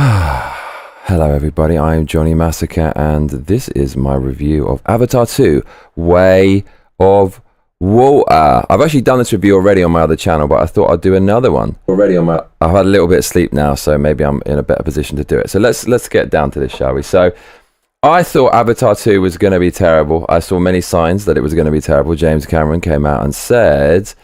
Hello everybody, I am Johnny Massacre and this is my review of Avatar 2, Way of Water. I've actually done this review already on my other channel, but I thought I'd do another one. I've had a little bit of sleep now, so maybe I'm in a better position to do it. So let's get down to this, shall we? So I thought Avatar 2 was going to be terrible. I saw many signs that it was going to be terrible. James Cameron came out and said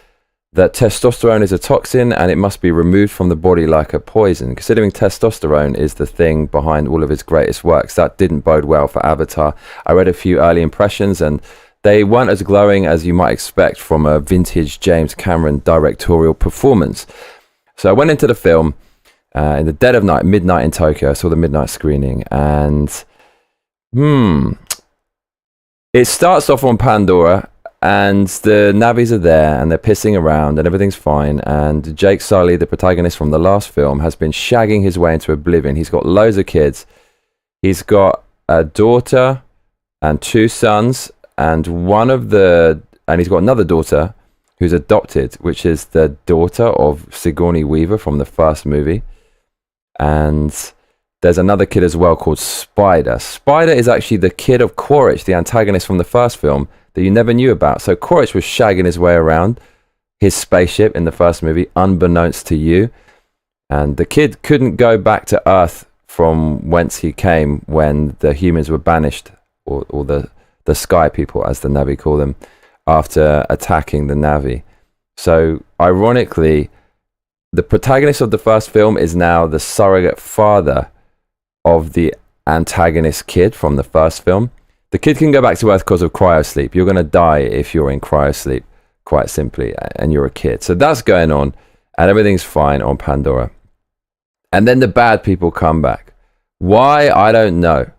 that testosterone is a toxin and it must be removed from the body like a poison. Considering testosterone is the thing behind all of his greatest works, that didn't bode well for Avatar. I read a few early impressions and they weren't as glowing as you might expect from a vintage James Cameron directorial performance. So I went into the film in the dead of night, midnight in Tokyo. I saw the midnight screening and it starts off on Pandora. And the Navis are there and they're pissing around and everything's fine. And Jake Sully, the protagonist from the last film, has been shagging his way into oblivion. He's got loads of kids. He's got a daughter and two sons, and he's got another daughter who's adopted, which is the daughter of Sigourney Weaver from the first movie. And there's another kid as well called Spider. Spider is actually the kid of Quaritch, the antagonist from the first film, that you never knew about. So Quaritch was shagging his way around his spaceship in the first movie, unbeknownst to you. And the kid couldn't go back to Earth from whence he came when the humans were banished, or the Sky People, as the Na'vi call them, after attacking the Na'vi. So ironically, the protagonist of the first film is now the surrogate father of the antagonist kid from the first film. The kid can go back to Earth because of cryosleep. You're going to die if you're in cryosleep, quite simply, and you're a kid. So that's going on, and everything's fine on Pandora. And then the bad people come back. Why? I don't know.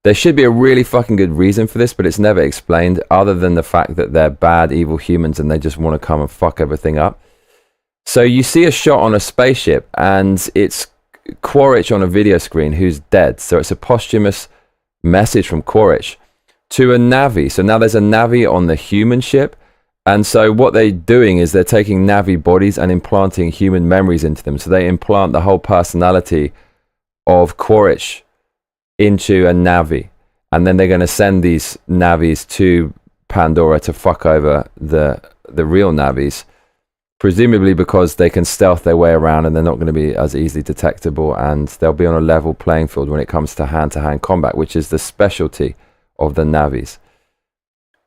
There should be a really fucking good reason for this, but it's never explained, other than the fact that they're bad, evil humans, and they just want to come and fuck everything up. So you see a shot on a spaceship, and it's Quaritch on a video screen who's dead. So it's a posthumous message from Quaritch to a Na'vi. So now there's a Na'vi on the human ship. And so what they're doing is they're taking Na'vi bodies and implanting human memories into them. So they implant the whole personality of Quaritch into a Na'vi. And then they're going to send these Na'vis to Pandora to fuck over the real Na'vis. Presumably because they can stealth their way around and they're not going to be as easily detectable. And they'll be on a level playing field when it comes to hand-to-hand combat, which is the specialty of the Na'vis.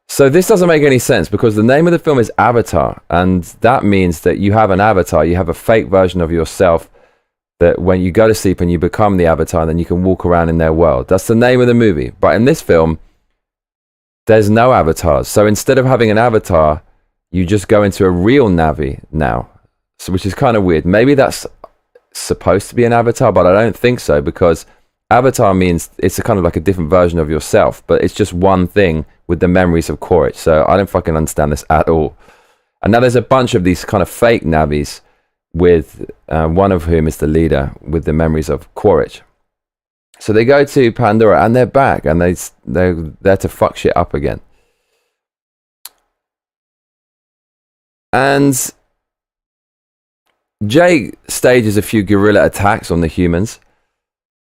So this doesn't make any sense because the name of the film is Avatar, and that means that you have an avatar, you have a fake version of yourself that when you go to sleep and you become the avatar, then you can walk around in their world. That's the name of the movie. But in this film, there's no avatars. So instead of having an avatar, you just go into a real Na'vi now, so, which is kind of weird. Maybe that's supposed to be an avatar, but I don't think so, because Avatar means it's a kind of like a different version of yourself, but it's just one thing with the memories of Quaritch. So I don't fucking understand this at all. And now there's a bunch of these kind of fake Na'vis, with one of whom is the leader with the memories of Quaritch. So they go to Pandora and they're back, and they're there to fuck shit up again. And Jake stages a few guerrilla attacks on the humans.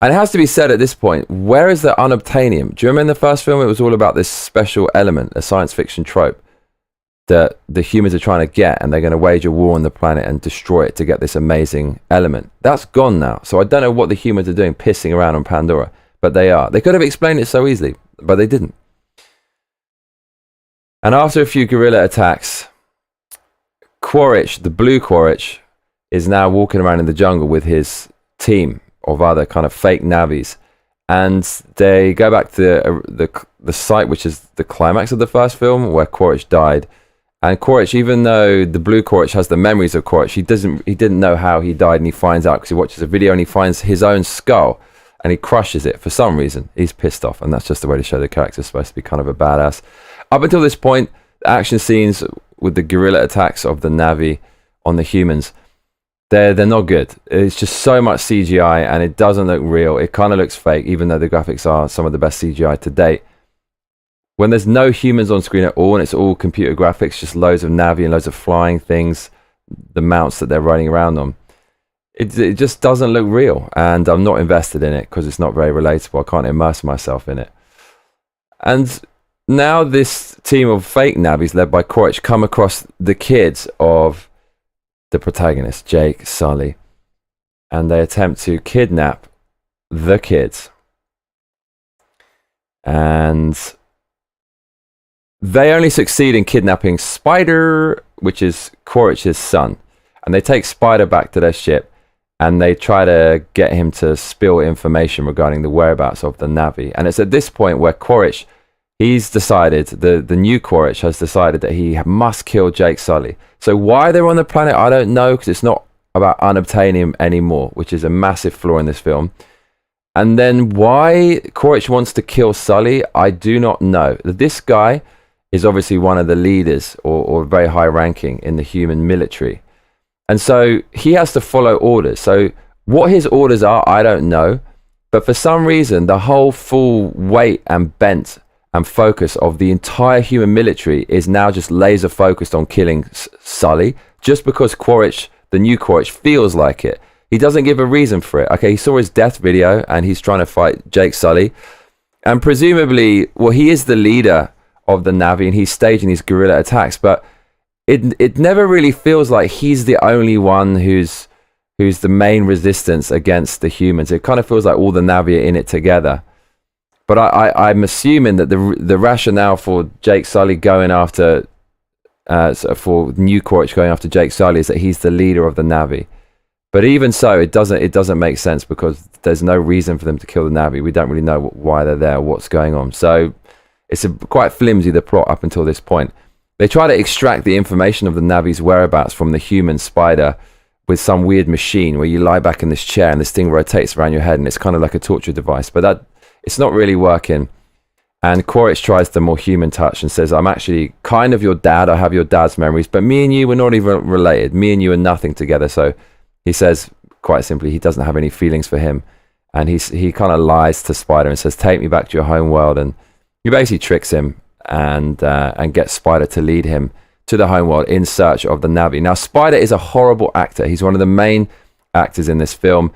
And it has to be said at this point, where is the unobtainium? Do you remember in the first film, it was all about this special element, a science fiction trope, that the humans are trying to get, and they're going to wage a war on the planet and destroy it to get this amazing element. That's gone now. So I don't know what the humans are doing, pissing around on Pandora, but they are. They could have explained it so easily, but they didn't. And after a few guerrilla attacks, Quaritch, the blue Quaritch, is now walking around in the jungle with his team of other kind of fake Na'vis, and they go back to the site which is the climax of the first film where Quaritch died. And Quaritch, even though the blue Quaritch has the memories of Quaritch, he didn't know how he died, and he finds out because he watches a video and he finds his own skull and he crushes it for some reason. He's pissed off, and that's just the way to show the character's supposed to be kind of a badass. Up until this point, the action scenes with the guerrilla attacks of the Na'vi on the humans, they're not good. It's just so much CGI and it doesn't look real. It kind of looks fake, even though the graphics are some of the best CGI to date. When there's no humans on screen at all and it's all computer graphics, just loads of Na'vi and loads of flying things, the mounts that they're riding around on, it just doesn't look real, and I'm not invested in it because it's not very relatable. I can't immerse myself in it. And now this team of fake nabbies led by Quaritch come across the kids of the protagonist, Jake Sully, and they attempt to kidnap the kids. And they only succeed in kidnapping Spider, which is Quaritch's son. And they take Spider back to their ship, and they try to get him to spill information regarding the whereabouts of the Navi. And it's at this point where Quaritch, he's decided, the new Quaritch has decided that he must kill Jake Sully. So why they're on the planet, I don't know, because it's not about unobtaining him anymore, which is a massive flaw in this film. And then why Quaritch wants to kill Sully, I do not know. This guy is obviously one of the leaders or very high ranking in the human military. And so he has to follow orders. So what his orders are, I don't know. But for some reason, the whole full weight and bent and focus of the entire human military is now just laser focused on killing Sully, just because Quaritch, the new Quaritch, feels like it. He doesn't give a reason for it. Okay, he saw his death video and he's trying to fight Jake Sully. And presumably, well, he is the leader of the Navi and he's staging these guerrilla attacks, but it never really feels like he's the only one who's the main resistance against the humans. It kind of feels like all the Navi are in it together. But I'm assuming that the rationale for Jake Sully going after, for new Quaritch going after Jake Sully is that he's the leader of the Navi. But even so, it doesn't make sense because there's no reason for them to kill the Navi. We don't really know why they're there, what's going on. So it's quite flimsy, the plot up until this point. They try to extract the information of the Navi's whereabouts from the human Spider with some weird machine where you lie back in this chair and this thing rotates around your head and it's kind of like a torture device. But it's not really working. And Quaritch tries the more human touch and says, I'm actually kind of your dad. I have your dad's memories. But me and you, we're not even related. Me and you are nothing together. So he says, quite simply, he doesn't have any feelings for him. And he kind of lies to Spider and says, take me back to your home world. And he basically tricks him and gets Spider to lead him to the homeworld in search of the Navi. Now, Spider is a horrible actor. He's one of the main actors in this film.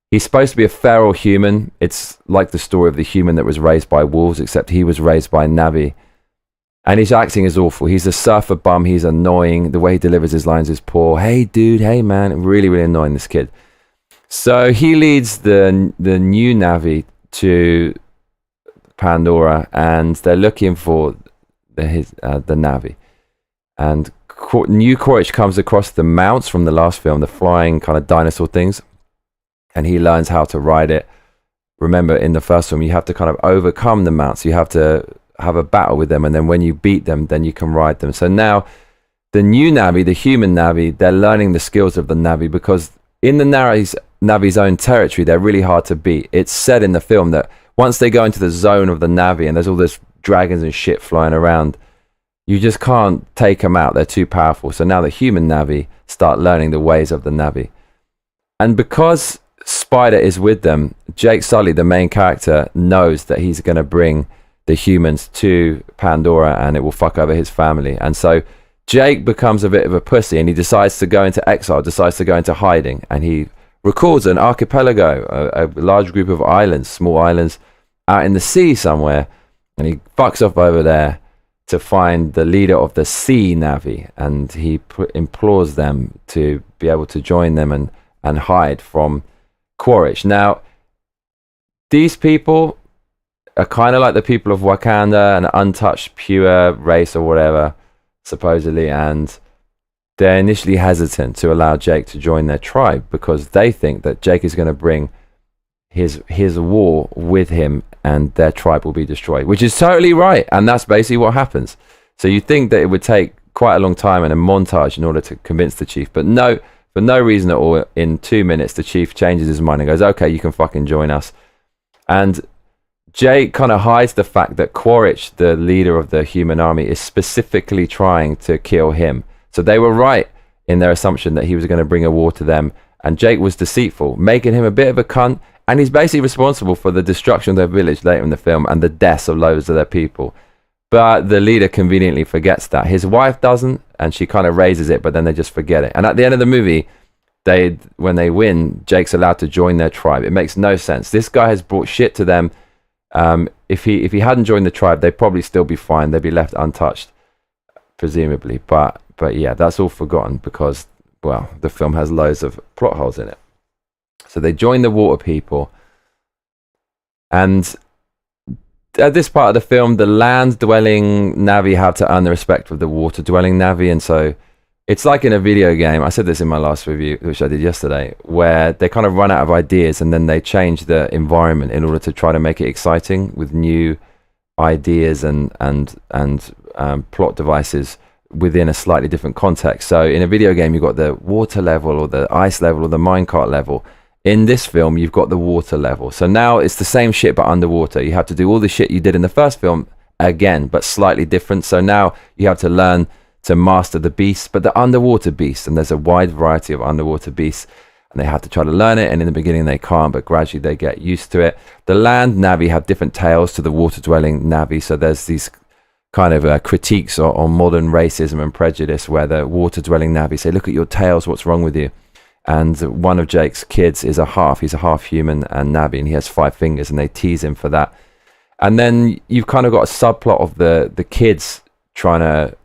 He's supposed to be a feral human. It's like the story of the human that was raised by wolves, except he was raised by Navi. And his acting is awful. He's a surfer bum. He's annoying. The way he delivers his lines is poor. Hey, dude. Hey, man. Really, really annoying, this kid. So he leads the new Navi to Pandora, and they're looking for the Navi. And new Quaritch comes across the mounts from the last film, the flying kind of dinosaur things, and he learns how to ride it. Remember, in the first film, you have to kind of overcome the mounts. You have to have a battle with them, and then when you beat them, then you can ride them. So now, the new Navi, the human Navi, they're learning the skills of the Navi, because in the Navi's own territory, they're really hard to beat. It's said in the film that once they go into the zone of the Navi and there's all this dragons and shit flying around, you just can't take them out. They're too powerful. So now the human Navi start learning the ways of the Navi. And because Spider is with them, Jake Sully, the main character, knows that he's going to bring the humans to Pandora and it will fuck over his family. And so Jake becomes a bit of a pussy and he decides to go into exile, decides to go into hiding. And he records an archipelago, a large group of islands, small islands, out in the sea somewhere, and he fucks off over there to find the leader of the Sea Navi, and he implores them to be able to join them and hide from Quaritch. Now, these people are kind of like the people of Wakanda, an untouched, pure race or whatever, supposedly, and they're initially hesitant to allow Jake to join their tribe because they think that Jake is going to bring his war with him and their tribe will be destroyed, which is totally right. And that's basically what happens. So you think that it would take quite a long time and a montage in order to convince the chief. But no, for no reason at all, in 2 minutes, the chief changes his mind and goes, okay, you can fucking join us. And Jake kind of hides the fact that Quaritch, the leader of the human army, is specifically trying to kill him. So they were right in their assumption that he was going to bring a war to them. And Jake was deceitful, making him a bit of a cunt. And he's basically responsible for the destruction of their village later in the film and the deaths of loads of their people. But the leader conveniently forgets that. His wife doesn't, and she kind of raises it, but then they just forget it. And at the end of the movie, when they win, Jake's allowed to join their tribe. It makes no sense. This guy has brought shit to them. If he hadn't joined the tribe, they'd probably still be fine. They'd be left untouched, presumably. But yeah, that's all forgotten because, well, the film has loads of plot holes in it. So they join the water people, and at this part of the film, the land-dwelling Na'vi have to earn the respect of the water-dwelling Na'vi, and so it's like in a video game. I said this in my last review, which I did yesterday, where they kind of run out of ideas and then they change the environment in order to try to make it exciting with new ideas and plot devices within a slightly different context. So in a video game, you've got the water level or the ice level or the minecart level. In this film, you've got the water level. So now it's the same shit but underwater. You have to do all the shit you did in the first film again, but slightly different. So now you have to learn to master the beasts, but the underwater beasts, and there's a wide variety of underwater beasts, and they have to try to learn it, and in the beginning they can't, but gradually they get used to it. The land Na'vi have different tales to the water-dwelling Na'vi, so there's these kind of critiques on modern racism and prejudice where the water-dwelling Na'vi say, look at your tails, what's wrong with you? And one of Jake's kids is he's a half human and Na'vi, and he has 5 fingers, and they tease him for that. And then you've kind of got a subplot of the kids trying to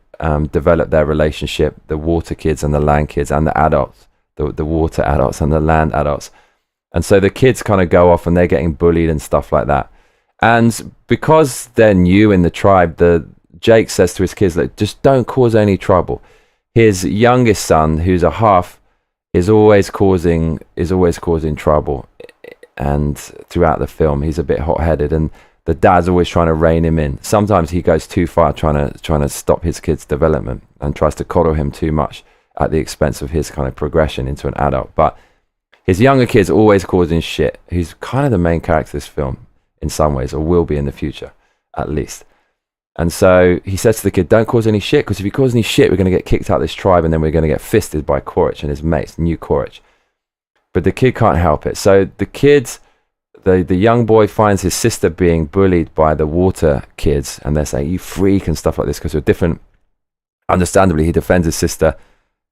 develop their relationship, the water kids and the land kids and the adults, the water adults and the land adults. And so the kids kind of go off and they're getting bullied and stuff like that. And because they're new in the tribe, Jake says to his kids, like, just don't cause any trouble. His youngest son, who's a half, is always causing trouble. And throughout the film, he's a bit hot-headed, and the dad's always trying to rein him in. Sometimes he goes too far trying to stop his kid's development and tries to coddle him too much at the expense of his kind of progression into an adult. But his younger kid's always causing shit. He's kind of the main character of this film in some ways, or will be in the future, at least. And so he says to the kid, don't cause any shit, because if you cause any shit, we're going to get kicked out of this tribe, and then we're going to get fisted by Quaritch and his mates, new Quaritch. But the kid can't help it. So the kids... The young boy finds his sister being bullied by the water kids, and they're saying, you freak, and stuff like this, because they're different. Understandably, he defends his sister.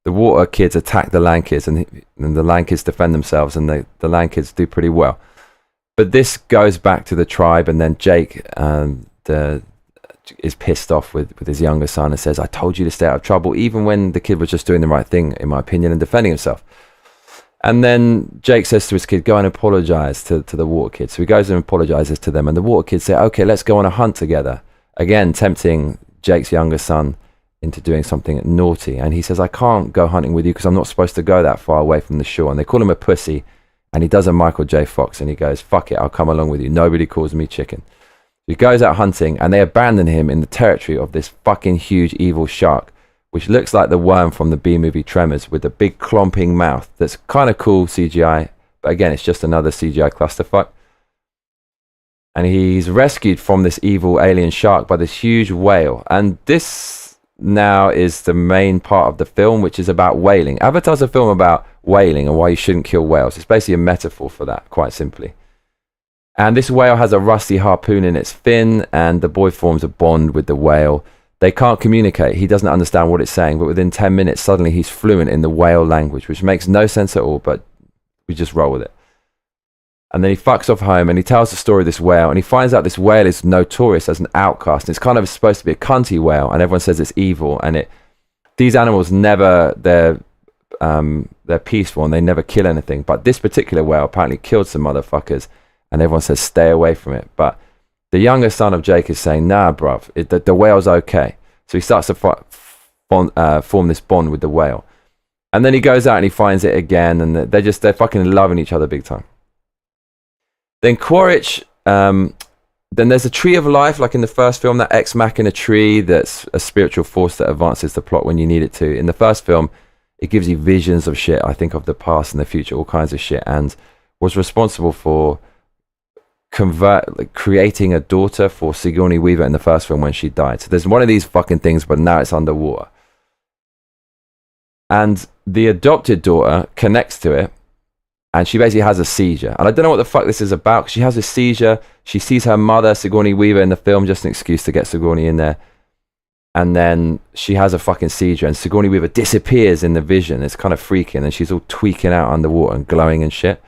The water kids attack the land kids, and the land kids defend themselves, and the land kids do pretty well. But this goes back to the tribe, and then Jake is pissed off with his younger son and says, I told you to stay out of trouble, even when the kid was just doing the right thing, in my opinion, and defending himself. And then Jake says to his kid, go and apologize to the water kids. So he goes and apologizes to them, and the water kids say, okay, let's go on a hunt together. Again, tempting Jake's younger son into doing something naughty. And he says, I can't go hunting with you because I'm not supposed to go that far away from the shore. And they call him a pussy, and he does a Michael J. Fox, and he goes, fuck it, I'll come along with you. Nobody calls me chicken. He goes out hunting, and they abandon him in the territory of this fucking huge evil shark, which looks like the worm from the B-movie Tremors, with a big clomping mouth. That's kind of cool CGI, but again, it's just another CGI clusterfuck. And he's rescued from this evil alien shark by this huge whale. And this now is the main part of the film, which is about whaling. Avatar's a film about whaling and why you shouldn't kill whales. It's basically a metaphor for that, quite simply. And this whale has a rusty harpoon in its fin, and the boy forms a bond with the whale. They can't communicate. He doesn't understand what it's saying, but within 10 minutes, suddenly he's fluent in the whale language, which makes no sense at all, but we just roll with it. And then he fucks off home, and he tells the story of this whale, and he finds out this whale is notorious as an outcast, and it's kind of supposed to be a cunty whale, and everyone says it's evil, and these animals they're peaceful, and they never kill anything, but this particular whale apparently killed some motherfuckers, and everyone says stay away from it. But the younger son of Jake is saying, nah, bruv, the whale's okay. So he starts to form this bond with the whale. And then he goes out and he finds it again, and they're fucking loving each other big time. Then Quaritch, then there's a tree of life, like in the first film, that ex machina tree that's a spiritual force that advances the plot when you need it to. In the first film, it gives you visions of shit, I think, of the past and the future, all kinds of shit, and was responsible for creating a daughter for Sigourney Weaver in the first film when she died. So there's one of these fucking things, but now it's underwater. And the adopted daughter connects to it, and she basically has a seizure. And I don't know what the fuck this is about, because she has a seizure. She sees her mother, Sigourney Weaver, in the film, just an excuse to get Sigourney in there. and then she has a fucking seizure, and Sigourney Weaver disappears in the vision. It's kind of freaking, and she's all tweaking out underwater and glowing and shit.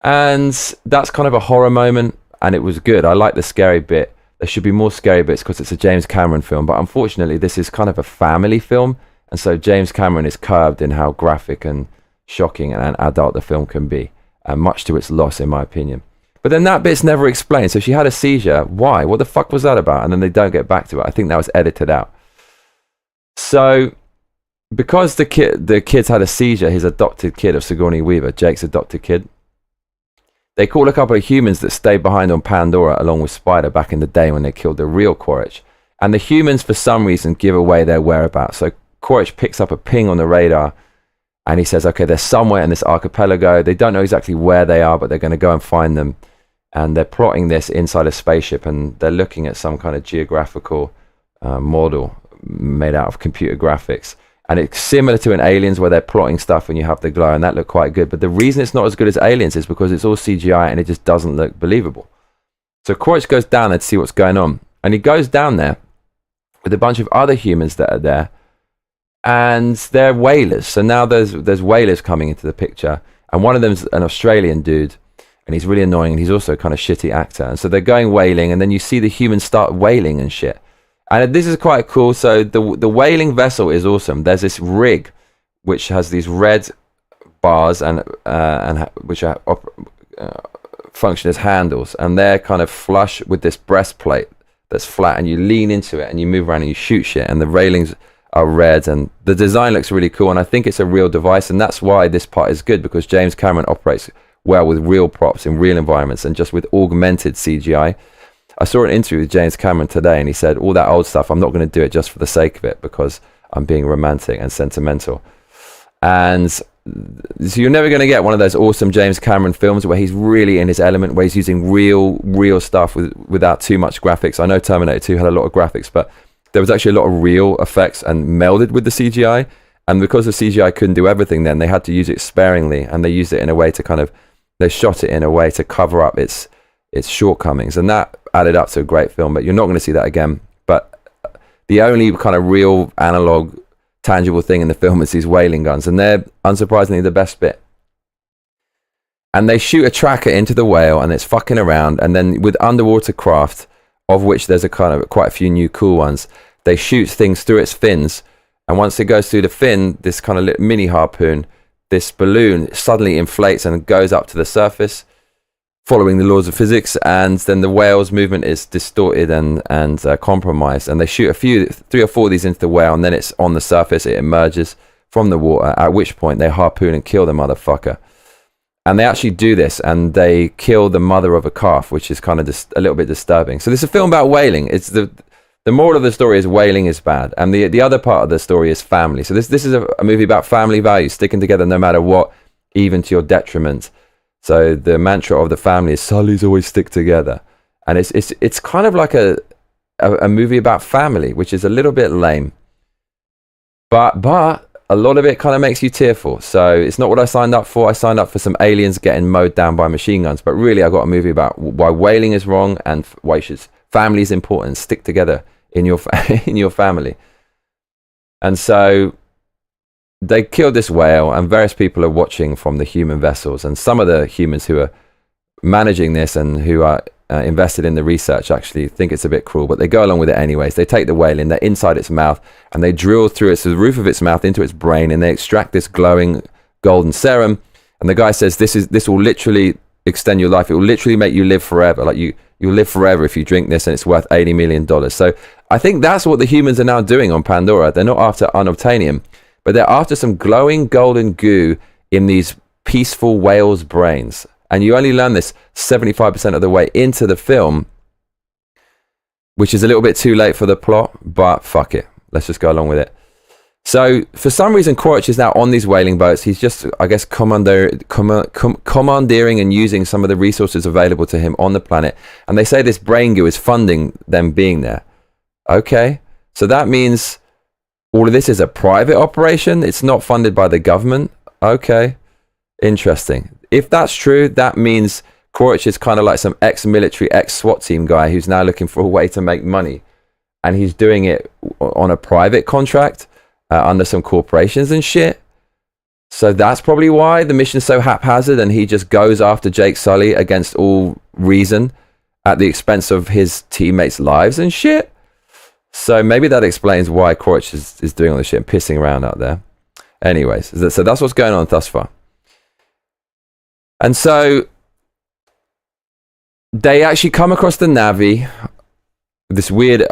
And that's kind of a horror moment, and it was good. I like the scary bit. There should be more scary bits because it's a James Cameron film, but unfortunately this is kind of a family film, and so James Cameron is curbed in how graphic and shocking and adult the film can be, and much to its loss in my opinion. But then that bit's never explained. So she had a seizure. Why? What the fuck was that about? And then they don't get back to it. I think that was edited out. So because the kid's had a seizure, his adopted kid of Sigourney Weaver, Jake's adopted kid, they call a couple of humans that stayed behind on Pandora along with Spider back in the day when they killed the real Quaritch. And the humans, for some reason, give away their whereabouts. So Quaritch picks up a ping on the radar, and he says, okay, they're somewhere in this archipelago. They don't know exactly where they are, but they're going to go and find them. And they're plotting this inside a spaceship, and they're looking at some kind of geographical model made out of computer graphics. And it's similar to an Aliens where they're plotting stuff and you have the glow, and that looked quite good. But the reason it's not as good as Aliens is because it's all CGI and it just doesn't look believable. So Quaritch goes down there to see what's going on. And he goes down there with a bunch of other humans that are there, and they're whalers. So now there's whalers coming into the picture, and one of them's an Australian dude, and he's really annoying, and he's also a kind of shitty actor. And so they're going whaling, and then you see the humans start whaling and shit. And this is quite cool. So the whaling vessel is awesome. There's this rig which has these red bars and which are function as handles, and they're kind of flush with this breastplate that's flat, and you lean into it and you move around and you shoot shit, and the railings are red, and the design looks really cool, and I think it's a real device, and that's why this part is good, because James Cameron operates well with real props in real environments and just with augmented CGI. I saw an interview with James Cameron today, and he said, all that old stuff, I'm not going to do it just for the sake of it, because I'm being romantic and sentimental. And so you're never going to get one of those awesome James Cameron films where he's really in his element, where he's using real stuff without too much graphics. I know Terminator 2 had a lot of graphics, but there was actually a lot of real effects and melded with the CGI. And because the CGI couldn't do everything then, they had to use it sparingly, and they used it in a way to they shot it in a way to cover up its shortcomings, and that added up to a great film. But you're not going to see that again. But the only kind of real analog tangible thing in the film is these whaling guns, and they're unsurprisingly the best bit. And they shoot a tracker into the whale, and it's fucking around, and then with underwater craft, of which there's quite a few new cool ones, they shoot things through its fins, and once it goes through the fin, this kind of mini harpoon, this balloon suddenly inflates and goes up to the surface, following the laws of physics, and then the whale's movement is distorted and compromised, and they shoot 3 or 4 of these into the whale, and then it's on the surface, it emerges from the water, at which point they harpoon and kill the motherfucker. And they actually do this, and they kill the mother of a calf, which is kind of just a little bit disturbing. So this is a film about whaling. It's the moral of the story is whaling is bad, and the other part of the story is family. So this is a movie about family values, sticking together no matter what, even to your detriment. So the mantra of the family is Sullies always stick together, and it's kind of like a movie about family, which is a little bit lame, but a lot of it kind of makes you tearful. So it's not what I signed up for. I signed up for some aliens getting mowed down by machine guns, but really I got a movie about why whaling is wrong and why family is important. Stick together in your family. And so they killed this whale, and various people are watching from the human vessels, and some of the humans who are managing this and who are invested in the research actually think it's a bit cruel, but they go along with it anyways. They take the whale in, they're inside its mouth, and they drill through the roof of its mouth into its brain, and they extract this glowing golden serum, and the guy says this will literally extend your life. It will literally make you live forever. Like you'll live forever if you drink this, and it's worth $80 million. So I think that's what the humans are now doing on Pandora. They're not after unobtainium, but they're after some glowing golden goo in these peaceful whales' brains. And you only learn this 75% of the way into the film, which is a little bit too late for the plot, but fuck it. Let's just go along with it. So for some reason, Quaritch is now on these whaling boats. He's just, I guess, commandeering and using some of the resources available to him on the planet. And they say this brain goo is funding them being there. Okay, so that means all of this is a private operation. It's not funded by the government. Okay, interesting. If that's true, that means Quaritch is kind of like some ex-military, ex-SWAT team guy who's now looking for a way to make money. and he's doing it on a private contract under some corporations and shit. So that's probably why the mission's so haphazard, and he just goes after Jake Sully against all reason at the expense of his teammates' lives and shit. So maybe that explains why Quaritch is doing all this shit and pissing around out there. Anyways, so that's what's going on thus far. And so they actually come across the Na'vi, this weird,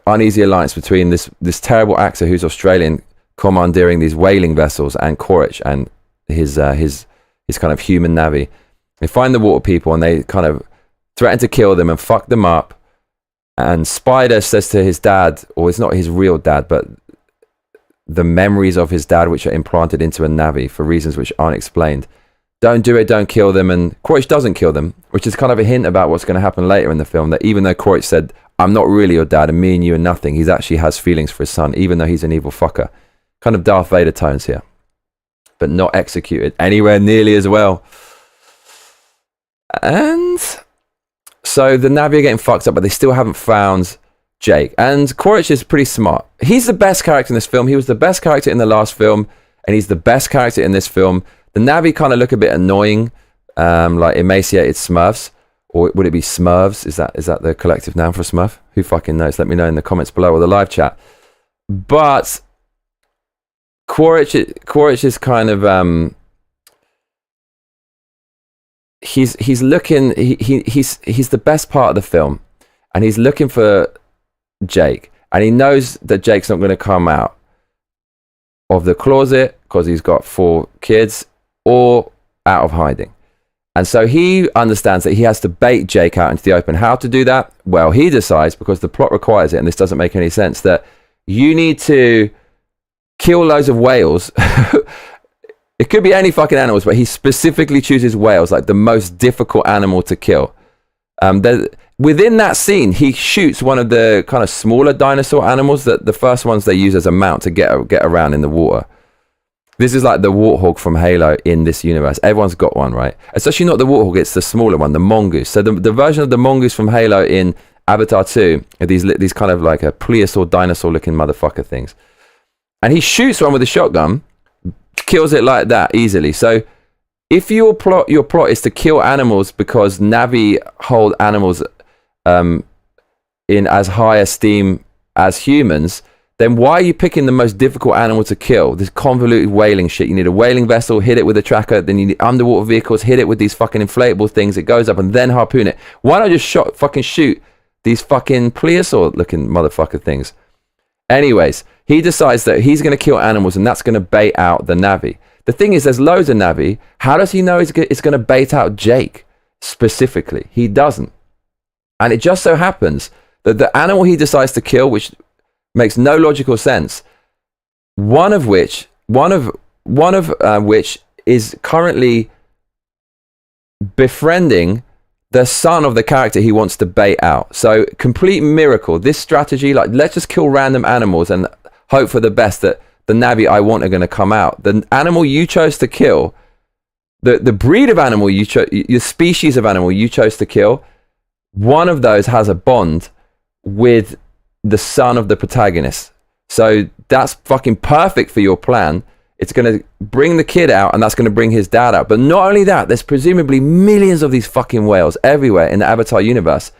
uneasy alliance between this terrible actor who's Australian, commandeering these whaling vessels, and Quaritch and his kind of human Na'vi. They find the water people and they kind of threaten to kill them and fuck them up. And Spider says to his dad, or it's not his real dad, but the memories of his dad, which are implanted into a Na'vi for reasons which aren't explained, don't do it, don't kill them. And Quaritch doesn't kill them, which is kind of a hint about what's going to happen later in the film, that even though Quaritch said, I'm not really your dad and me and you are nothing, he actually has feelings for his son, even though he's an evil fucker. Kind of Darth Vader tones here, but not executed anywhere nearly as well. And so the Na'vi are getting fucked up, but they still haven't found Jake. And Quaritch is pretty smart. He's the best character in this film. He was the best character in the last film, and he's the best character in this film. The Na'vi kind of look a bit annoying, like emaciated Smurfs. Or would it be Smurfs? Is that the collective noun for a Smurf? Who fucking knows? Let me know in the comments below or the live chat. But Quaritch is kind of he's looking, he's the best part of the film, and he's looking for Jake, and he knows that Jake's not going to come out of the closet because he's got 4 kids or out of hiding. And so he understands that he has to bait Jake out into the open. How to do that? Well, he decides, because the plot requires it, and this doesn't make any sense, that you need to kill loads of whales. It could be any fucking animals, but he specifically chooses whales, like the most difficult animal to kill. Within that scene, he shoots one of the kind of smaller dinosaur animals, that the first ones they use as a mount to get around in the water. This is like the warthog from Halo in this universe. Everyone's got one, right? It's actually not the warthog, it's the smaller one, the mongoose. So the version of the mongoose from Halo in Avatar 2 are these kind of like a plesiosaur dinosaur looking motherfucker things. And he shoots one with a shotgun, kills it like that easily. So if your plot is to kill animals because Na'vi hold animals in as high esteem as humans, then why are you picking the most difficult animal to kill? This convoluted whaling shit. You need a whaling vessel, hit it with a tracker, then you need underwater vehicles, hit it with these fucking inflatable things, it goes up, and then harpoon it. Why not just shoot these fucking plesiosaur looking motherfucker things? Anyways, he decides that he's going to kill animals, and that's going to bait out the Na'vi. The thing is, there's loads of Na'vi. How does he know it's going to bait out Jake specifically? He doesn't. And it just so happens that the animal he decides to kill, which makes no logical sense, one of which is currently befriending the son of the character he wants to bait out. So complete miracle. This strategy, like, let's just kill random animals and hope for the best that the Na'vi I want are going to come out. The animal you chose to kill, the breed of animal you chose, your species of animal you chose to kill, one of those has a bond with the son of the protagonist. So that's fucking perfect for your plan. It's going to bring the kid out, and that's going to bring his dad out. But not only that, there's presumably millions of these fucking whales everywhere in the Avatar universe.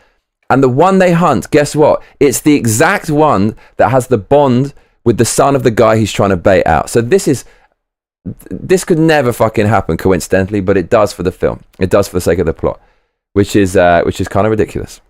And the one they hunt, guess what? It's the exact one that has the bond with the son of the guy he's trying to bait out. So this could never fucking happen coincidentally, but it does for the film. It does for the sake of the plot, which is kind of ridiculous.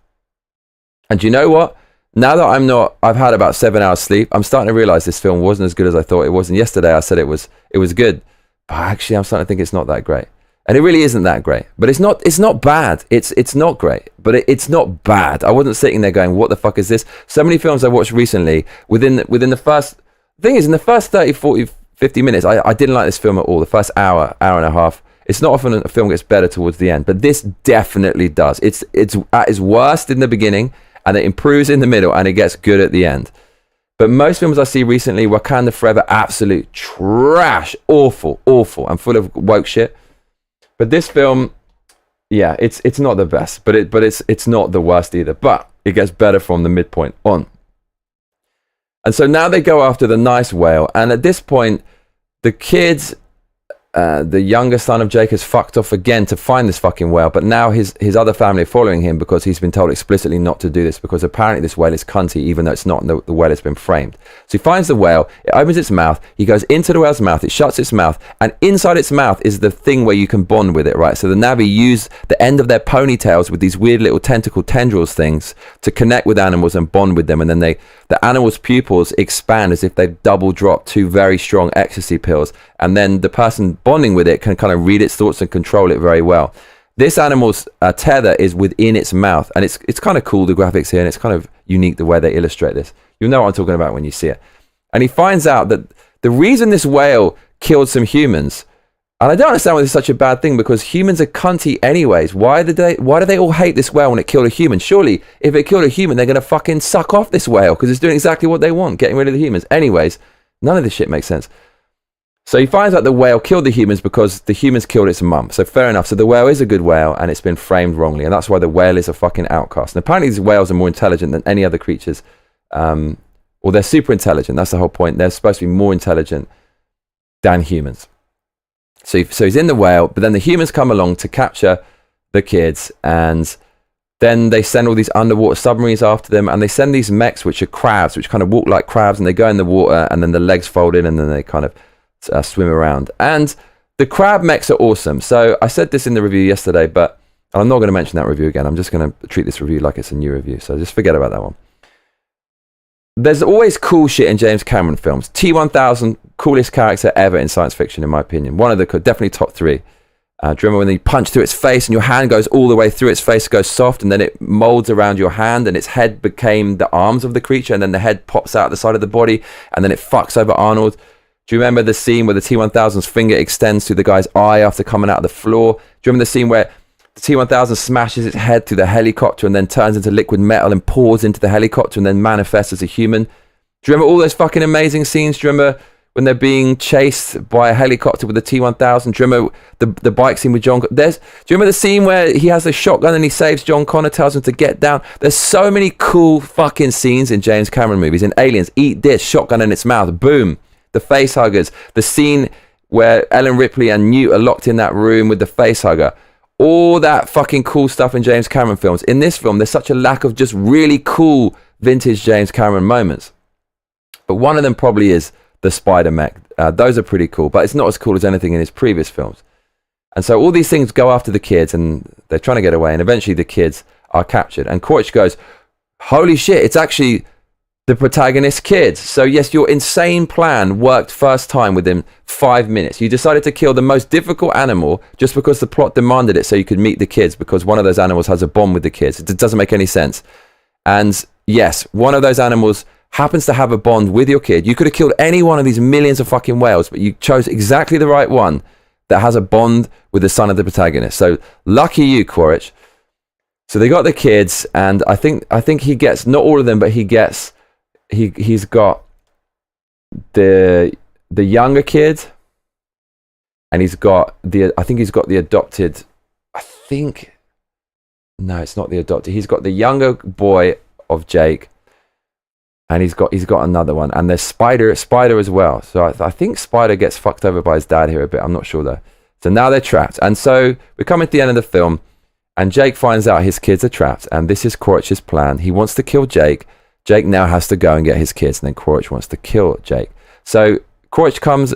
And do you know what? Now that I've had about 7 hours sleep, I'm starting to realize this film wasn't as good as I thought it was. And yesterday I said it was good, but actually I'm starting to think it's not that great. And it really isn't that great, but it's not bad. It's not great, but it's not bad. I wasn't sitting there going, what the fuck is this? So many films I watched recently, within the first, thing is, in the first 30, 40, 50 minutes, I didn't like this film at all. The first hour and a half. It's not often a film gets better towards the end, but this definitely does. It's at its worst in the beginning, and it improves in the middle, and it gets good at the end. But most films I see recently, Wakanda Forever, absolute trash, awful, and full of woke shit. But this film, yeah, it's not the best, but it's not the worst either. But it gets better from the midpoint on. And so now they go after the nice whale. And at this point, the kids, the younger son of Jake, has fucked off again to find this fucking whale. But now his other family are following him because he's been told explicitly not to do this, because apparently this whale is cunty, even though it's not, and the whale has been framed. So he finds the whale, it opens its mouth, he goes into the whale's mouth, it shuts its mouth, and inside its mouth is the thing where you can bond with it, right? So the Na'vi use the end of their ponytails with these weird little tentacle tendrils things to connect with animals and bond with them, and then the animal's pupils expand as if they've double dropped 2 very strong ecstasy pills, and then the person bonding with it can kind of read its thoughts and control it very well. This animal's tether is within its mouth, and it's kind of cool, the graphics here, and it's kind of unique the way they illustrate this. You'll know what I'm talking about when you see it. And he finds out that the reason this whale killed some humans, and I don't understand why this is such a bad thing, because humans are cunty anyways. Why do they all hate this whale when it killed a human? Surely, if it killed a human, they're going to fucking suck off this whale, because it's doing exactly what they want, getting rid of the humans. Anyways, none of this shit makes sense. So he finds out the whale killed the humans because the humans killed its mum. So fair enough. So the whale is a good whale, and it's been framed wrongly. And that's why the whale is a fucking outcast. And apparently these whales are more intelligent than any other creatures. Or they're super intelligent. That's the whole point. They're supposed to be more intelligent than humans. So he's in the whale, but then the humans come along to capture the kids, and then they send all these underwater submarines after them, and they send these mechs, which are crabs, which kind of walk like crabs, and they go in the water, and then the legs fold in, and then they kind of swim around. And the crab mechs are awesome. So I said this in the review yesterday, but I'm not going to mention that review again. I'm just going to treat this review like it's a new review, so just forget about that one. There's always cool shit in James Cameron films. T-1000, coolest character ever in science fiction, in my opinion. One of the definitely top 3. Do you remember when you punch through its face and your hand goes all the way through its face, goes soft, and then it molds around your hand, and its head became the arms of the creature, and then the head pops out the side of the body, and then it fucks over Arnold. Do you remember the scene where the T-1000's finger extends to the guy's eye after coming out of the floor? Do you remember the scene where the T-1000 smashes its head through the helicopter and then turns into liquid metal and pours into the helicopter and then manifests as a human? Do you remember all those fucking amazing scenes? Do you remember when they're being chased by a helicopter with the T-1000? Do you remember the bike scene with John? Do you remember the scene where he has a shotgun and he saves John Connor, tells him to get down? There's so many cool fucking scenes in James Cameron movies. In Aliens, eat this, shotgun in its mouth, boom. The face huggers. The scene where Ellen Ripley and Newt are locked in that room with the face hugger. All that fucking cool stuff in James Cameron films. In this film, there's such a lack of just really cool vintage James Cameron moments. But one of them probably is the spider mech. Those are pretty cool, but it's not as cool as anything in his previous films. And so all these things go after the kids, and they're trying to get away, and eventually the kids are captured. And Quaritch goes, holy shit, it's actually the protagonist's kids. So yes, your insane plan worked first time within 5 minutes. You decided to kill the most difficult animal just because the plot demanded it, so you could meet the kids, because one of those animals has a bond with the kids. It doesn't make any sense. And yes, one of those animals happens to have a bond with your kid. You could have killed any one of these millions of fucking whales, but you chose exactly the right one that has a bond with the son of the protagonist. So lucky you, Quaritch. So they got the kids, and I think he gets, not all of them, but he's got the younger kid, and he's got the adopted, no, it's not the adopted. He's got the younger boy of Jake, and he's got another one, and there's Spider as well. So I think Spider gets fucked over by his dad here a bit. I'm not sure though. So now they're trapped, and so we come at the end of the film, and Jake finds out his kids are trapped, and this is Quaritch's plan. He wants to kill Jake. Jake now has to go and get his kids, and then Quaritch wants to kill Jake. So Quaritch comes,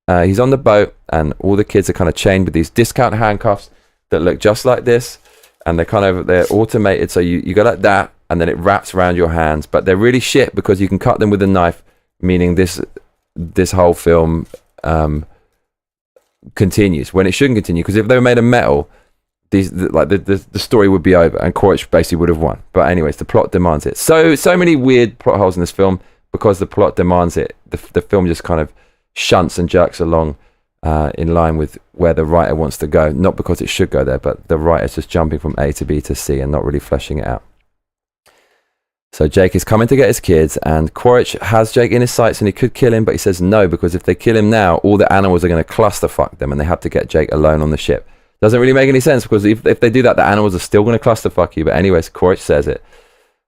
he's on the boat, and all the kids are kind of chained with these discount handcuffs that look just like this, and they're automated, so you go like that, and then it wraps around your hands, but they're really shit because you can cut them with a knife, meaning this whole film continues when it shouldn't continue, because if they were made of metal, the story would be over and Quaritch basically would have won. But anyways, the plot demands it. So many weird plot holes in this film because the plot demands it. The film just kind of shunts and jerks along in line with where the writer wants to go, not because it should go there, but the writer's just jumping from A to B to C and not really fleshing it out. So Jake is coming to get his kids, and Quaritch has Jake in his sights, and he could kill him, but he says no, because if they kill him now, all the animals are going to clusterfuck them, and they have to get Jake alone on the ship. Doesn't really make any sense, because if they do that, the animals are still going to clusterfuck you. But anyways, Quaritch says it.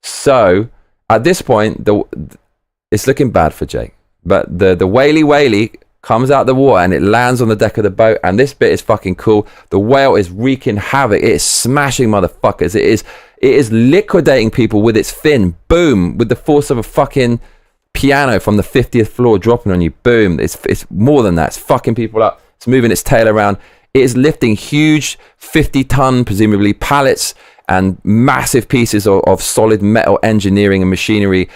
So at this point, it's looking bad for Jake. But the whaley comes out the water and it lands on the deck of the boat, and this bit is fucking cool. The whale is wreaking havoc. It is smashing motherfuckers. It is liquidating people with its fin. Boom, with the force of a fucking piano from the 50th floor dropping on you. Boom. It's more than that. It's fucking people up. It's moving its tail around. It is lifting huge 50-ton, presumably, pallets and massive pieces of solid metal engineering and machinery,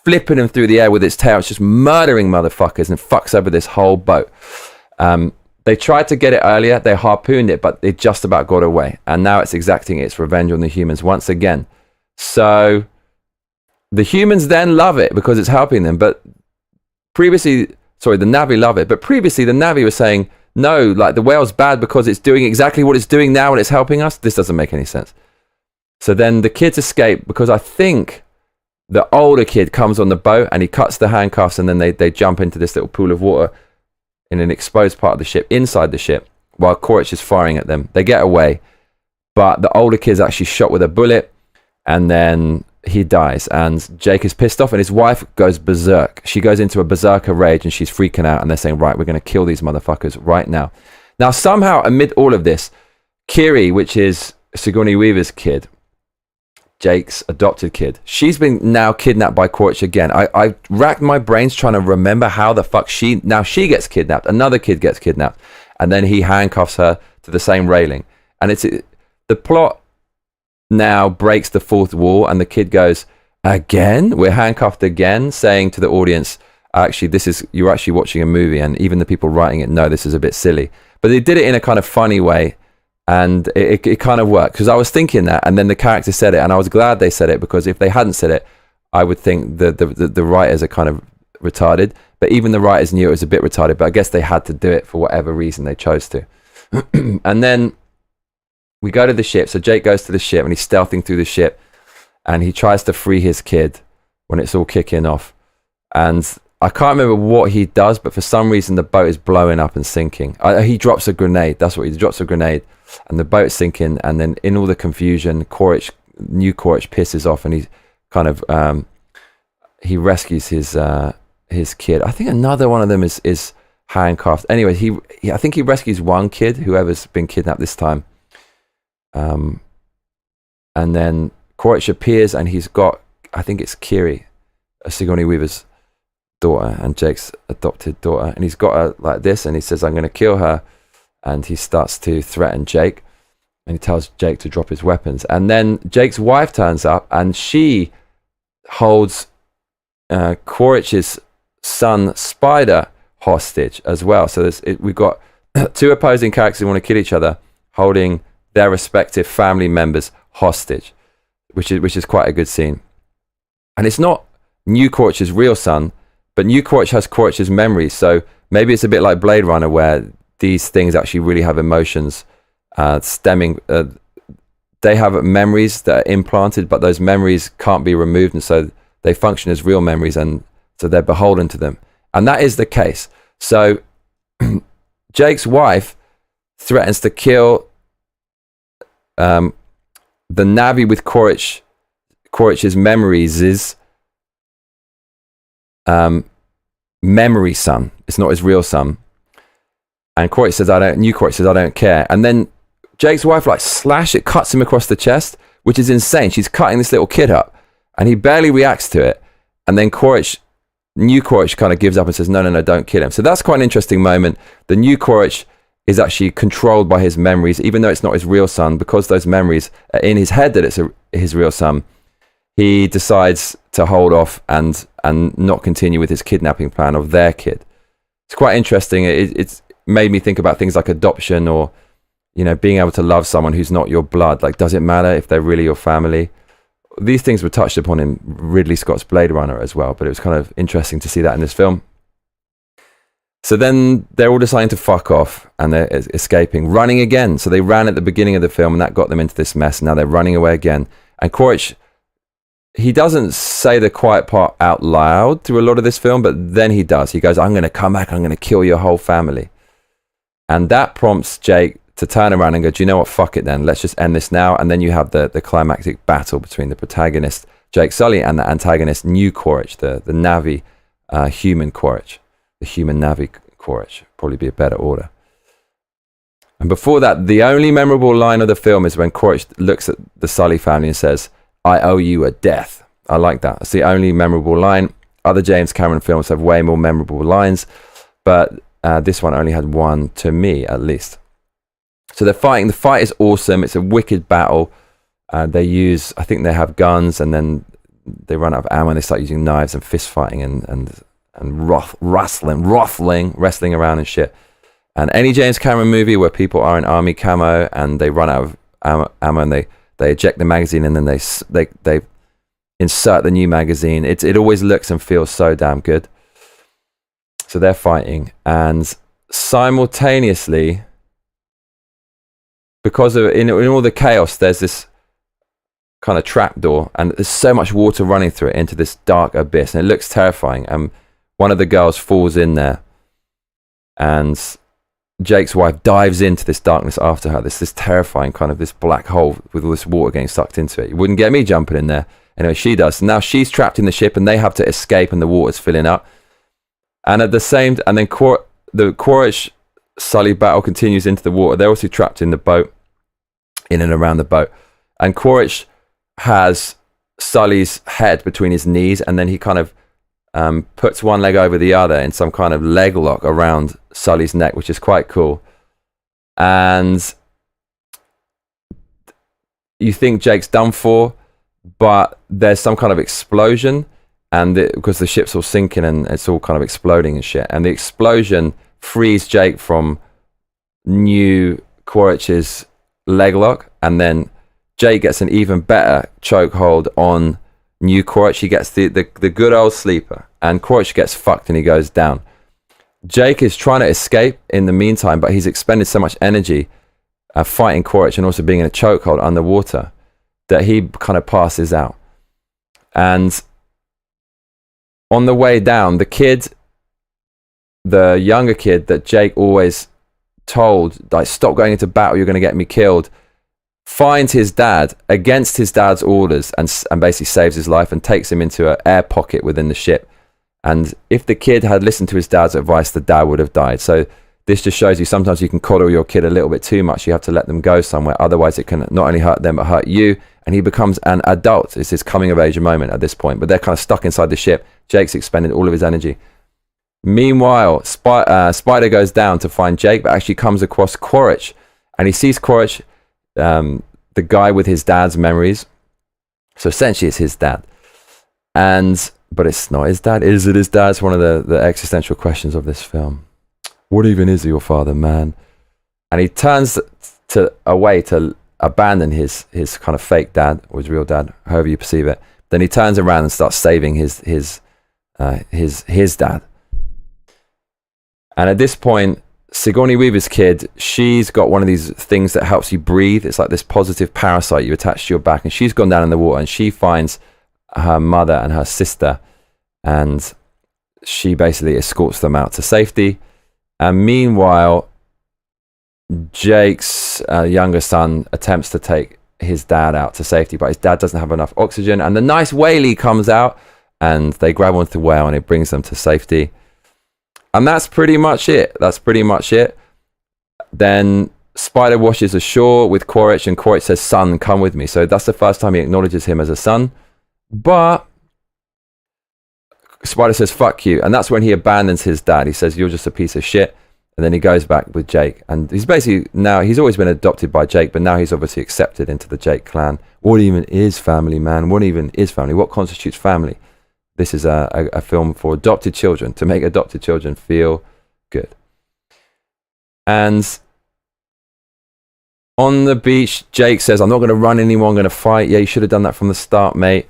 flipping them through the air with its tail. It's just murdering motherfuckers and fucks over this whole boat. They tried to get it earlier. They harpooned it, but it just about got away. And now it's exacting its revenge on the humans once again. So the humans then love it because it's helping them. But previously, the Na'vi love it. But previously, the Na'vi was saying, no, like the whale's bad because it's doing exactly what it's doing now and it's helping us. This doesn't make any sense. So then the kids escape because I think the older kid comes on the boat and he cuts the handcuffs, and then they jump into this little pool of water in an exposed part of the ship, inside the ship, while Quaritch is firing at them. They get away, but the older kid's actually shot with a bullet, and then he dies. And Jake is pissed off, and his wife goes berserk. She goes into a berserker rage, and she's freaking out, and they're saying, right, we're going to kill these motherfuckers right now. Now, somehow, amid all of this, Kiri, which is Sigourney Weaver's kid, Jake's adopted kid, she's been now kidnapped by Quaritch again. I racked my brains trying to remember how the fuck she gets kidnapped. Another kid gets kidnapped, and then he handcuffs her to the same railing. And the plot now breaks the fourth wall, and the kid goes, again? We're handcuffed again, saying to the audience, actually, you're actually watching a movie, and even the people writing it know this is a bit silly. But they did it in a kind of funny way. And it kind of worked, because I was thinking that, and then the character said it, and I was glad they said it, because if they hadn't said it, I would think the writers are kind of retarded. But even the writers knew it was a bit retarded, but I guess they had to do it for whatever reason they chose to. And then we go to the ship. So Jake goes to the ship, and he's stealthing through the ship, and he tries to free his kid when it's all kicking off. And I can't remember what he does, but for some reason the boat is blowing up and sinking. He drops a grenade. That's what he drops, a grenade. And the boat's sinking, and then in all the confusion, new Quaritch pisses off, and he kind of he rescues his kid. I think another one of them is handcuffed. Anyway, I think he rescues one kid, whoever's been kidnapped this time. And then Quaritch appears, and he's got, I think it's Kiri, Sigourney Weaver's daughter, and Jake's adopted daughter, and he's got her like this, and he says, I'm going to kill her. And he starts to threaten Jake, and he tells Jake to drop his weapons. And then Jake's wife turns up, and she holds Quaritch's son Spider hostage as well. So we've got two opposing characters who want to kill each other, holding their respective family members hostage, which is quite a good scene. And it's not new Quaritch's real son, but new Quaritch has Quaritch's memories. So maybe it's a bit like Blade Runner, where these things actually really have emotions stemming. They have memories that are implanted, but those memories can't be removed, and so they function as real memories, and so they're beholden to them. And that is the case. So Jake's wife threatens to kill the Na'vi with Quaritch's memories' memory son. It's not his real son. And Quaritch says, new Quaritch says, I don't care. And then Jake's wife cuts him across the chest, which is insane. She's cutting this little kid up, and he barely reacts to it. And then new Quaritch kind of gives up and says, no, don't kill him. So that's quite an interesting moment. The new Quaritch is actually controlled by his memories, even though it's not his real son, because those memories are in his head that it's his real son. He decides to hold off and not continue with his kidnapping plan of their kid. It's quite interesting. It's made me think about things like adoption, or being able to love someone who's not your blood. Like, does it matter if they're really your family? These things were touched upon in Ridley Scott's Blade Runner as well, but it was kind of interesting to see that in this film. So then they're all deciding to fuck off, and they're escaping, running again. So they ran at the beginning of the film, and that got them into this mess. Now they're running away again, and Quaritch, he doesn't say the quiet part out loud through a lot of this film, but then he does. He goes, I'm going to come back, I'm going to kill your whole family. And that prompts Jake to turn around and go, do you know what, fuck it then, let's just end this now. And then you have the climactic battle between the protagonist Jake Sully and the antagonist New Quaritch, the Navi human Quaritch, the human Navi Quaritch, probably be a better order. And before that, the only memorable line of the film is when Quaritch looks at the Sully family and says, "I owe you a death." I like that. It's the only memorable line. Other James Cameron films have way more memorable lines, but this one only had one, to me at least. So they're fighting. The fight is awesome. It's a wicked battle. I think they have guns, and then they run out of ammo and they start using knives and fist fighting and wrestling around and shit. And any James Cameron movie where people are in army camo and they run out of ammo and they eject the magazine and then they insert the new magazine, it always looks and feels so damn good. So they're fighting, and simultaneously, because of in all the chaos, there's this kind of trapdoor, and there's so much water running through it into this dark abyss, and it looks terrifying. And one of the girls falls in there, and Jake's wife dives into this darkness after her. This terrifying kind of this black hole with all this water getting sucked into it. You wouldn't get me jumping in there. Anyway, she does. So now she's trapped in the ship, and they have to escape, and the water's filling up. And at the same, and then the Quaritch Sully battle continues into the water. They're also trapped in the boat, in and around the boat. And Quaritch has Sully's head between his knees, and then he kind of puts one leg over the other in some kind of leg lock around Sully's neck, which is quite cool. And you think Jake's done for, but there's some kind of explosion, and because the ship's all sinking and it's all kind of exploding and shit, and the explosion frees Jake from New Quaritch's leg lock, and then Jake gets an even better chokehold on New Quaritch. He gets the good old sleeper, and Quaritch gets fucked and he goes down. Jake is trying to escape in the meantime, but he's expended so much energy fighting Quaritch and also being in a chokehold underwater that he kind of passes out. And on the way down, the younger kid that Jake always told, like, stop going into battle, you're going to get me killed, finds his dad against his dad's orders and basically saves his life and takes him into an air pocket within the ship. And if the kid had listened to his dad's advice, the dad would have died. So this just shows you sometimes you can coddle your kid a little bit too much. You have to let them go somewhere. Otherwise, it can not only hurt them, but hurt you. And he becomes an adult. It's his coming of age moment at this point. But they're kind of stuck inside the ship. Jake's expended all of his energy. Meanwhile, Spider goes down to find Jake, but actually comes across Quaritch. And he sees Quaritch, the guy with his dad's memories. So essentially it's his dad. But it's not his dad. Is it his dad? It's one of the existential questions of this film. What even is your father, man? And he turns away to abandon his kind of fake dad, or his real dad, however you perceive it. Then he turns around and starts saving his dad. And at this point, Sigourney Weaver's kid, she's got one of these things that helps you breathe. It's like this positive parasite you attach to your back, and she's gone down in the water, and she finds her mother and her sister, and she basically escorts them out to safety. And meanwhile, Jake's younger son attempts to take his dad out to safety, but his dad doesn't have enough oxygen, and the nice whalie comes out, and they grab onto the whale, and it brings them to safety. And that's pretty much it. Then Spider washes ashore with Quaritch, and Quaritch says, "Son, come with me." So that's the first time he acknowledges him as a son. But Spider says, "Fuck you." And that's when he abandons his dad. He says, "You're just a piece of shit." And then he goes back with Jake. And he's basically, now he's always been adopted by Jake, but now he's obviously accepted into the Jake clan. What even is family, man? What even is family? What constitutes family? This is a film for adopted children, to make adopted children feel good. And on the beach, Jake says, "I'm not going to run anymore, I'm going to fight." "Yeah, you should have done that from the start, mate."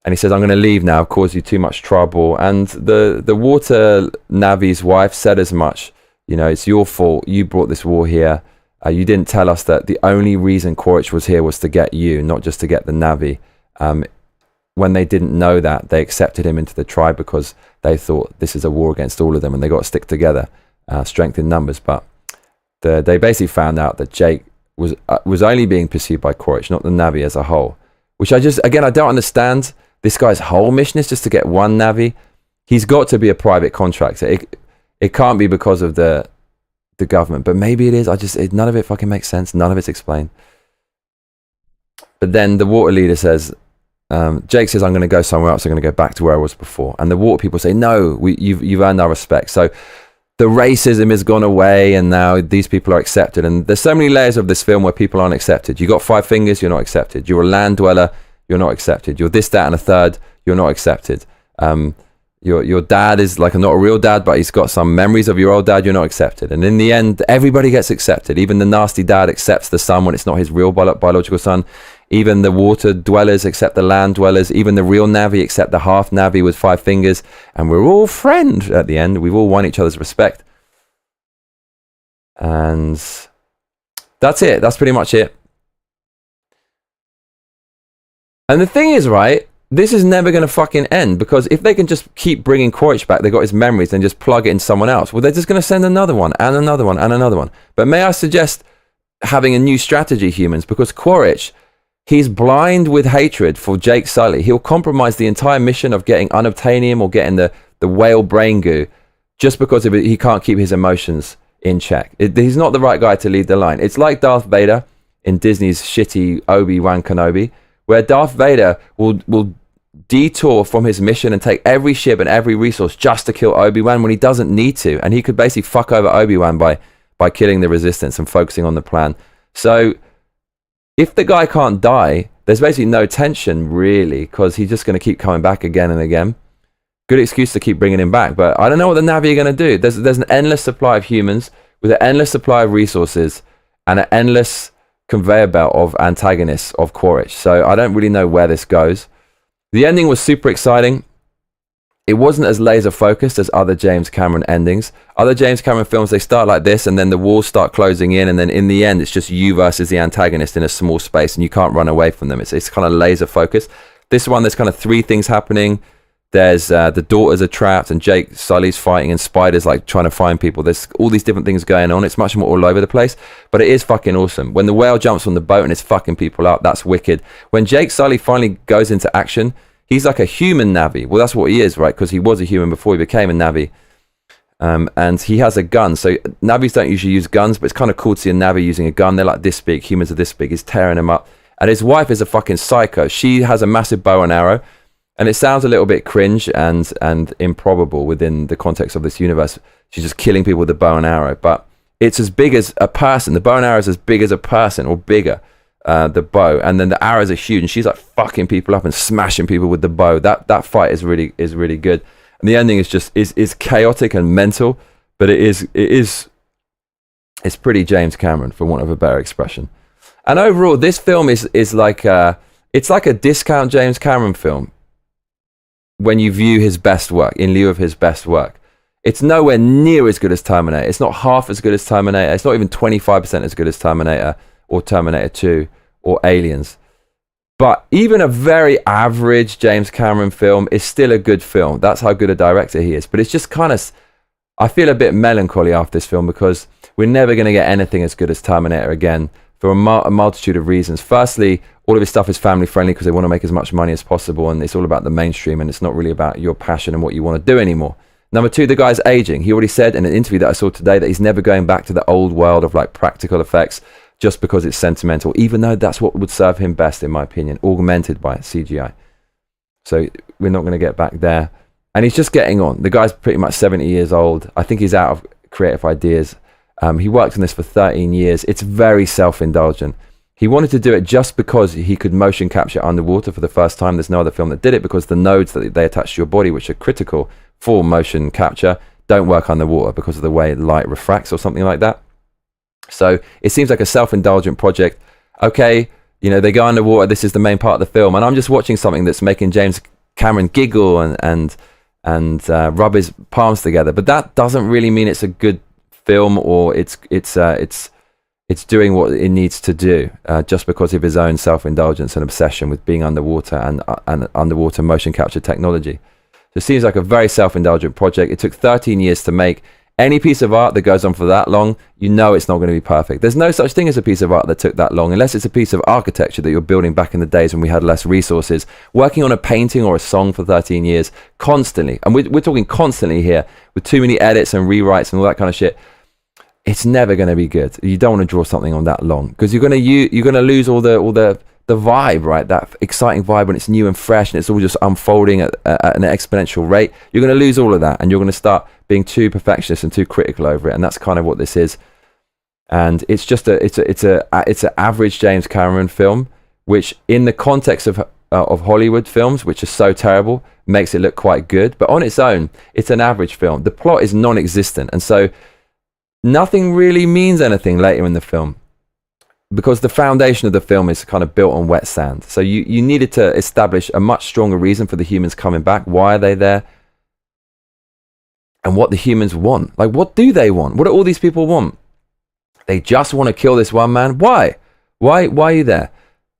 And he says, "I'm going to leave now, I've caused you too much trouble." And the water Navi's wife said as much. You know, "It's your fault, you brought this war here. You didn't tell us that the only reason Quaritch was here was to get you, not just to get the Navi." When they didn't know that, they accepted him into the tribe because they thought this is a war against all of them and they got to stick together, strength in numbers. But they basically found out that Jake was only being pursued by Quaritch, not the Na'vi as a whole. Which I don't understand. This guy's whole mission is just to get one Na'vi. He's got to be a private contractor. It can't be because of the government, but maybe it is. None of it fucking makes sense. None of it's explained. But then the water leader says, Jake says, I'm going to go somewhere else. I'm going to go back to where I was before. And the water people say, no, you've earned our respect. So the racism has gone away, and now these people are accepted. And there's so many layers of this film where people aren't accepted. You got 5 fingers, you're not accepted. You're a land dweller, you're not accepted. You're this, that, and a third, you're not accepted. Your dad is like not a real dad, but he's got some memories of your old dad, you're not accepted. And in the end, everybody gets accepted. Even the nasty dad accepts the son when it's not his real biological son. Even the water dwellers accept the land dwellers. Even the real Na'vi accept the half Na'vi with 5 fingers. And we're all friends at the end. We've all won each other's respect. And that's it. That's pretty much it. And the thing is, right, this is never going to fucking end, because if they can just keep bringing Quaritch back, they got his memories, and just plug it in someone else, well, they're just going to send another one and another one and another one. But may I suggest having a new strategy, humans, because Quaritch, he's blind with hatred for Jake Sully. He'll compromise the entire mission of getting unobtainium or getting the whale brain goo just because of it. He can't keep his emotions in check. He's not the right guy to lead the line. It's like Darth Vader in Disney's shitty Obi-Wan Kenobi, where Darth Vader will detour from his mission and take every ship and every resource just to kill Obi-Wan when he doesn't need to. And he could basically fuck over Obi-Wan by killing the resistance and focusing on the plan. So if the guy can't die, there's basically no tension really, because he's just going to keep coming back again and again. Good excuse to keep bringing him back, but I don't know what the Na'vi are going to do. There's an endless supply of humans with an endless supply of resources and an endless conveyor belt of antagonists of Quaritch. So I don't really know where this goes. The ending was super exciting. It wasn't as laser focused as other James Cameron endings. Other James Cameron films, they start like this and then the walls start closing in, and then in the end it's just you versus the antagonist in a small space and you can't run away from them. It's kind of laser focused. This one, there's kind of 3 things happening. There's the daughters are trapped and Jake Sully's fighting, and spiders like trying to find people. There's all these different things going on. It's much more all over the place, but it is fucking awesome. When the whale jumps on the boat and it's fucking people up, that's wicked. When Jake Sully finally goes into action, he's like a human Na'vi. Well, that's what he is, right? Because he was a human before he became a Na'vi. And he has a gun. So Na'vis don't usually use guns, but it's kind of cool to see a Na'vi using a gun. They're like this big. Humans are this big. He's tearing them up. And his wife is a fucking psycho. She has a massive bow and arrow. And it sounds a little bit cringe and improbable within the context of this universe. She's just killing people with a bow and arrow. But it's as big as a person. The bow and arrow is as big as a person, or bigger, the bow. And then the arrows are huge. And she's like fucking people up and smashing people with the bow. That fight is really good. And the ending is just is chaotic and mental. But it's pretty James Cameron, for want of a better expression. And overall, this film is like it's like a discount James Cameron film when you view his best work, in lieu of his best work. It's nowhere near as good as Terminator. It's not half as good as Terminator. It's not even 25% as good as Terminator or Terminator 2 or Aliens. But even a very average James Cameron film is still a good film. That's how good a director he is. But it's just kind of, I feel a bit melancholy after this film, because we're never going to get anything as good as Terminator again, for a multitude of reasons. Firstly, all of his stuff is family friendly because they want to make as much money as possible, and it's all about the mainstream, and it's not really about your passion and what you want to do anymore. Number 2, the guy's aging. He already said in an interview that I saw today that he's never going back to the old world of like practical effects just because it's sentimental, even though that's what would serve him best, in my opinion, augmented by CGI. So we're not going to get back there. And he's just getting on. The guy's pretty much 70 years old. I think he's out of creative ideas. He worked on this for 13 years. It's very self-indulgent. He wanted to do it just because he could motion capture underwater for the first time. There's no other film that did it, because the nodes that they attach to your body, which are critical for motion capture, don't work underwater because of the way light refracts or something like that. So it seems like a self-indulgent project. Okay, you know, they go underwater. This is the main part of the film, and I'm just watching something that's making James Cameron giggle and rub his palms together. But that doesn't really mean it's a good film, or it's doing what it needs to do, just because of his own self-indulgence and obsession with being underwater and underwater motion capture technology. So it seems like a very self-indulgent project. It took 13 years to make. Any piece of art that goes on for that long, you know it's not going to be perfect. There's no such thing as a piece of art that took that long, unless it's a piece of architecture that you're building back in the days when we had less resources. Working on a painting or a song for 13 years, constantly, and we're talking constantly here, with too many edits and rewrites and all that kind of shit, it's never going to be good. You don't want to draw something on that long, because you're going to lose all the vibe, right? That exciting vibe when it's new and fresh and it's all just unfolding at an exponential rate. You're going to lose all of that, and you're going to start being too perfectionist and too critical over it. And that's kind of what this is. And it's just it's an average James Cameron film, which in the context of Hollywood films, which are so terrible, makes it look quite good. But on its own, it's an average film. The plot is non-existent, and so nothing really means anything later in the film, because the foundation of the film is kind of built on wet sand. So you needed to establish a much stronger reason for the humans coming back. Why are they there? And what the humans want. Like, what do they want? What do all these people want? They just want to kill this one man. Why? Why are you there?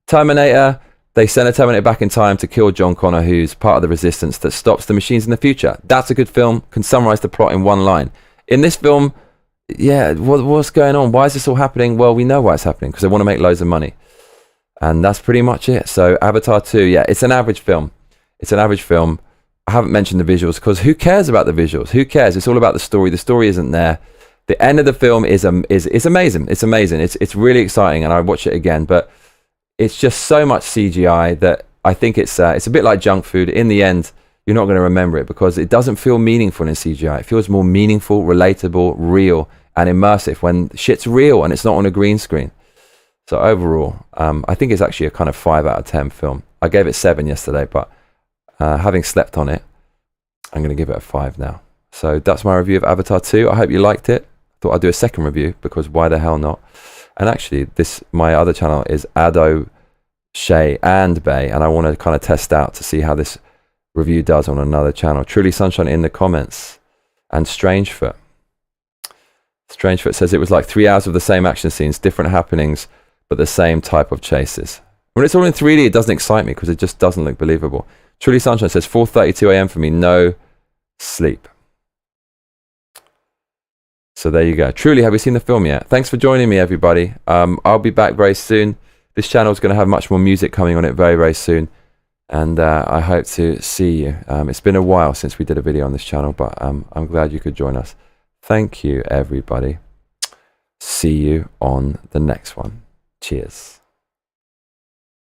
Terminator, they send a Terminator back in time to kill John Connor, who's part of the resistance that stops the machines in the future. That's a good film. Can summarize the plot in one line. In this film, yeah, what's going on? Why is this all happening? Well, we know why it's happening, because they want to make loads of money. And that's pretty much it. So Avatar 2, yeah, it's an average film. It's an average film. I haven't mentioned the visuals, because who cares about the visuals? Who cares? It's all about the story. The story isn't there. The end of the film is amazing. It's amazing. It's really exciting, and I watch it again. But it's just so much CGI that I think it's a bit like junk food. In the end, you're not going to remember it, because it doesn't feel meaningful in CGI. It feels more meaningful, relatable, real, and immersive when shit's real and it's not on a green screen. So overall, I think it's actually a kind of 5 out of 10 film. I gave it 7 yesterday, but having slept on it, I'm going to give it a 5 now. So that's my review of Avatar 2. I hope you liked it. Thought I'd do a second review, because why the hell not? And actually, my other channel is Ado, Shay, and Bay, and I want to kind of test out to see how this review does on another channel. Truly Sunshine in the comments. And Strangefoot says it was like 3 hours of the same action scenes, different happenings, but the same type of chases. When it's all in 3D, it doesn't excite me, because it just doesn't look believable. Truly Sunshine says 4:32 a.m. for me, no sleep. So there you go. Truly, have you seen the film yet? Thanks for joining me, everybody. I'll be back very soon. This channel is going to have much more music coming on it very, very soon. And I hope to see you. It's been a while since we did a video on this channel, but I'm glad you could join us. Thank you, everybody. See you on the next one. Cheers.